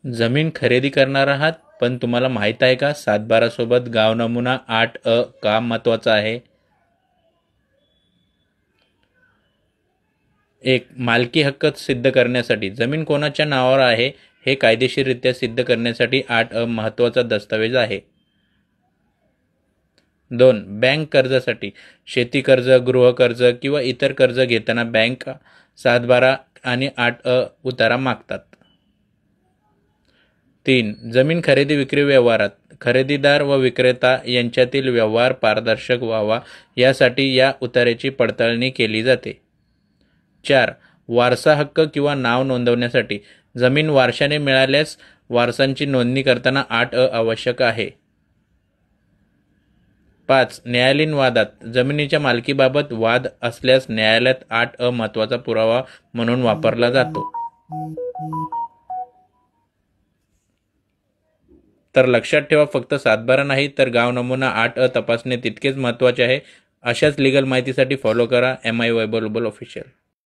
जमीन खरेदी करणार आहात, पण तुम्हाला माहीत आहे का 7/12 सोबत गाव नमुना 8 का महत्त्वाचा आहे? 1. मालकी हक्क सिद्ध करण्यासाठी. जमीन कोणाच्या नावावर आहे हे कायदेशीररित्या सिद्ध करण्यासाठी 8 महत्त्वाचा दस्तऐवज आहे. 2. बँक कर्जासाठी. शेती कर्ज, गृहकर्ज किंवा इतर कर्ज घेताना बँक 7/12 आणि 8 उतारा मागतात. 3. जमीन खरेदी विक्री व्यवहारात. खरेदीदार व विक्रेता यांच्यातील व्यवहार पारदर्शक व्हावा यासाठी या उताऱ्याची पडताळणी केली जाते. 4. वारसा हक्क किंवा नाव नोंदवण्यासाठी. जमीन वारशाने मिळाल्यास वारसांची नोंदणी करताना 8 आवश्यक आहे. 5. न्यायालयीन वादात. जमिनीच्या मालकीबाबत वाद असल्यास न्यायालयात 8 महत्त्वाचा पुरावा म्हणून वापरला जातो. तर लक्षात ठेवा, फक्त 7/12 नाही तर गाव नमुना 8 तपासणे तितकेच महत्त्वाचे आहे. अशाच लीगल माहितीसाठी फॉलो करा MI वैभव ग्लोबल ऑफिशियल.